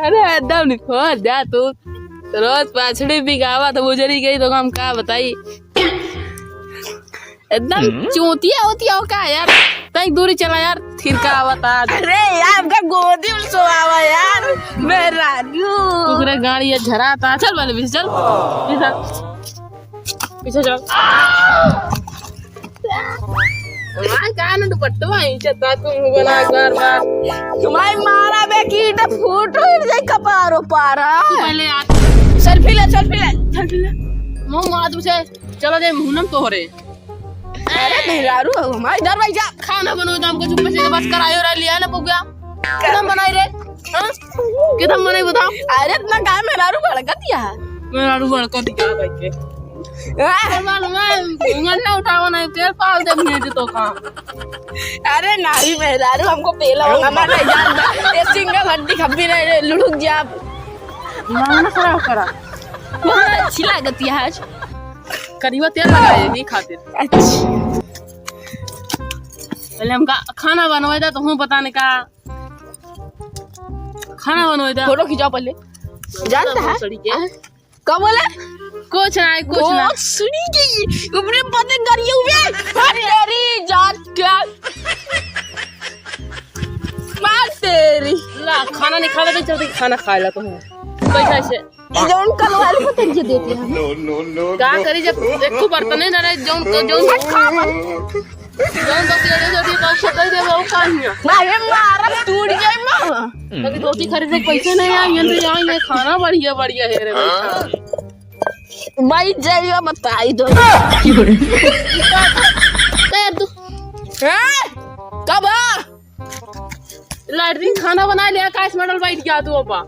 अरे एकदम निखोर जा तू रोज पाछड़ी बिगावा तो गुजरी गई तो हम का बताई एकदम चूतिया होती हो का यार तई दूरी चला यार फिर का आवता। अरे यार का गोदी में सोआवा यार मैं राजू तुकरे गाड़ी ये झराता चल वाले पीछे चल पीछे चल मां कान दुपट्टा ही चता तुम बना बार तुम्हारी मारा बे कीट फूटो जाए कपारो पारा पहले यार सेल्फी ले मो मां तुझे चलो दे मुहनम तो हो रे। अरे मेहरारू हमारे इधर भाई जा खाना बनो तो हमको चुप से बस करायो रे लिया ना पुगया किधम बनाई रे हां किधम बनाई बताओ। अरे इतना काय मेहरारू भड़का दिया मेहरारू भड़का दिया भाई के मालूम है उंगल ना उठावा नहीं तेल पाल दे मुझे तो का। अरे नहीं मेहरारू हमको पेला होगा मैं नहीं जानता ये सिंगल हड्डी खब्बी नहीं लुढ़क जा ना खराब करा बहुत अच्छी लागत है आज करीबा तेल लगाए नहीं खाते। अच्छा पहले हमका खाना बनवाए था तो हूँ पता नहीं का खाना बनवाए था फोटो खिंचाओ पहले जानता है कब बोले कुछ ना सुनी गई ऊपर पते करिए हुए तेरी जात क्या मार तेरी ला खाना नहीं खा लेते चलते खाना खा ला तो हूँ पैसा से जौन कल वाले को तंजे देते हैं क्या करी जब एक बर्तन नहीं ना जौन तो तेरे जो भी पैसे दे दे वो कानिया मारे मारा टूट जाए मां कभी धोती खरीदने के पैसे नहीं आए खाना बढ़िया है रे भाई जाइए बताई दो कब लाइटिंग खाना बना लिया काश मॉडल बैठ गया तू अपा।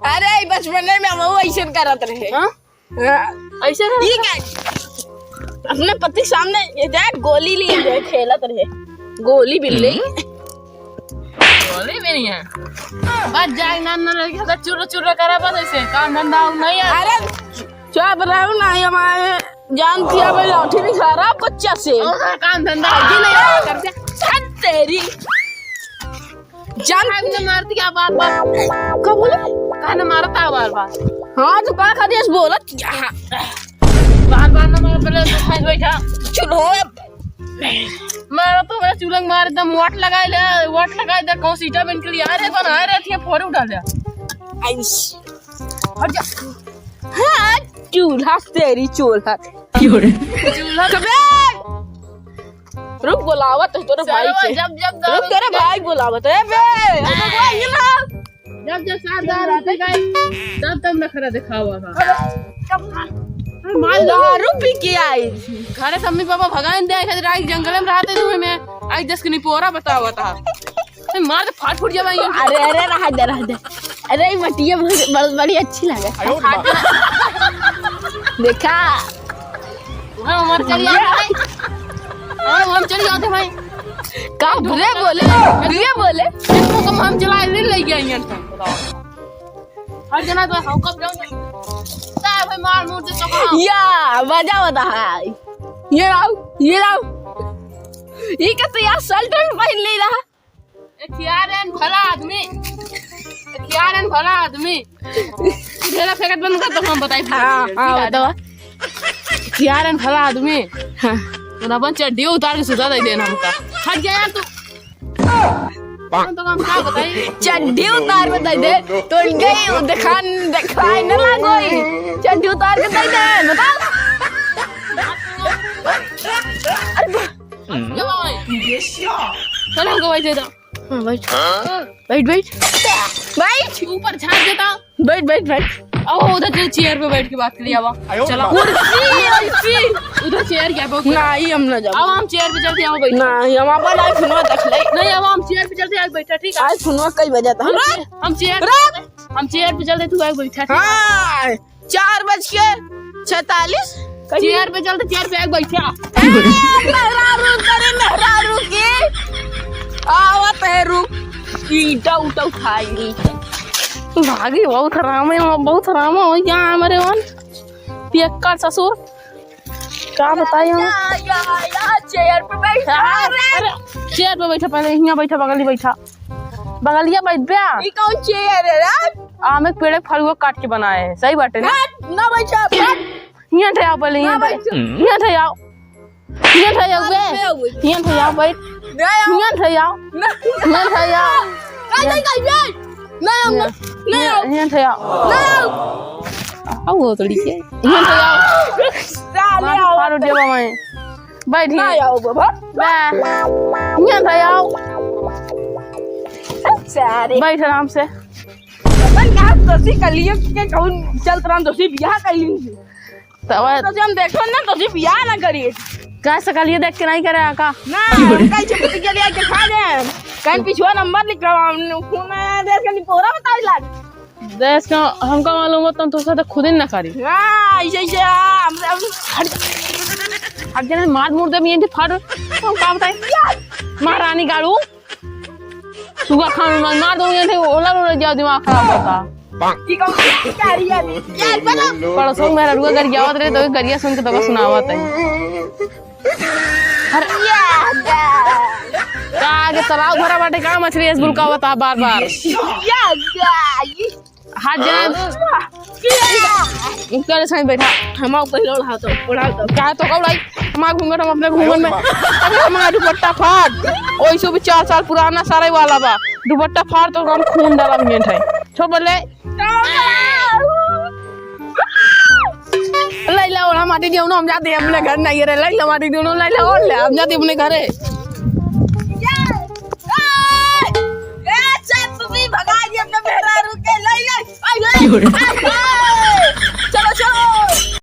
अरे बचपन में हम ऐसे करत रहे ऐसे ये क्या अपने पति सामने ये देख गोली लिए जो खेलत रहे गोली बिल्ली गोली भी नहीं है बस जाए ना लड़के चुर्रा करा बस ऐसे काम धंधा नहीं है। अरे चुप रहो ना हमारे जान किया भाई लाठी भी खा रहा बच्चा से काम धंधा नहीं करते तेरी जान ने मारती क्या बार कब बोले कहना मारता बार हाँ तो का खादिस बोला बार ना मार पहले तो खाई बैठा चलो मारा तो मेरा चुलंग मार दम वाट लगाए दे कौन सीटा बन के लिए आ रे बना रहे थे फोड़े उठा ले आइस हट जा हां चूल्हा तेरी चूल्हा कबे रुक बुलावत है तोरे भाई से जब रुक तेरे भाई बुलावत है बे भाई ना जब सरदार आते गए तब नखरा दिखावा था माल दारू पी के आई घरे मम्मी पापा भगान दे खातिर आई जंगल में रहते थे मैं आई 10 के पोरा बतावा था मार के फाट फूट जावे। अरे रहा दे अरे मटिया बड़ी अच्छी लगे देखा हमार चली हम चली जाते भाई का बुरे बोले देखो कम हम चला ले गया यहां हर जना तो हम कब जाऊंगे ता भाई मार मुंह से तो या मजा होता है ये लाओ ये कैसे यार शर्ट में पहन ले रहा यारन भला आदमी ढेला फेंकत बंद कर तो हम बताई हां बताओ यारन भला आदमी हां ना बन चड्डी उतार के सुधा दे देना हमका हट जा यार तू तो हम क्या बताई चड्डी उतार के दे दे तो गई दिखाई न लागोई चड्डी उतार के दे दे बता चलो हमको बैठ दे बैठ ऊपर झाड़ देता बैठ आओ उधर चेयर पे बैठ के बात करिए आवा चलो कुर्सी उधर चेयर क्या बहुत नहीं हम ना जाओ अब हम चेयर पे चलते आओ बैठ नहीं हम अपन आई फोनवा देख ले नहीं अब हम चेयर पे चलते आज बैठा ठीक है आज फोनवा कई बजे था हम चेयर पे चलते तू आगे बैठा हां 4:46 चेयर पे चलते चेयर पे आगे बैठा मेहरारू की आवत है रुक ईटा उठा खाएंगी भागी बहुत हराम हो यहाँ हमारे वन पियक्कर ससुर क्या बताइए चेयर पे बैठा चेयर पे बैठा, पहले यहाँ बैठा, बगली बैठा, बगलिया बैठ बे। ये कौन चेयर है रे? आम एक पेड़ फलुआ काट के बनाए हैं, सही बात है ना? ना बैठा यहाँ ठे आओ, पहले यहाँ ठे आओ, यहाँ ठे आओ बे, यहाँ ठे आओ बैठ, यहाँ ठे आओ, यहाँ ठे आओ, यहाँ ठे आओ, आओ वो थोड़ी के, यहाँ ठे आओ, मारो देवा मैं, बैठ आओ बाबा, यहाँ ठे आओ, बैठ आराम से। दोषी कलियो के कौन चलत रहा दोषी बियाह कइली तब तो हम देखो ना दोषी बियाह ना करिए का सकलिए देख के नहीं करे आका ना कई छुट्टी के लिए के खा दे कहीं पिछुआ नंबर लिख रहा हूं खून देश का निपोरा बताई लाग देश का हमका मालूम होता तो उसका तो खुद ही ना करी। हां ऐसे हम हट जाने मार मुर्दे में ये फाड़ हम का बताए महारानी गाड़ू सुगा खान मार दो ये ओला रो जाओ दिमाग खराब होता की कौन कारी यार बना परसों मेरा रुआ घर जावत रहे तो गरिया सुन के तो सुनावत है अरे का आगे तलाव भरा बाटे का मछली ऐसे बुलकावत आ बार-बार हाथ जान इनका साइड बैठा हम पहले उड़ा तो क्या तो कब लाई हमारा घूंघट हम अपने घूंघट में अरे हमारा दुपट्टा फाड़ ओइसो भी 4 साल पुराना सारे वाला बा दुपट्टा फाड़ तो हम खून डाला मिनट है छोड़ बोले लैला और हमारी दियो ना हम जाते हैं अपने घर नहीं रे लैला हमारी दियो ना लैला और ले हम जाते अपने घर है ए सब भी भगा दिए अपने मेहरा रुके ले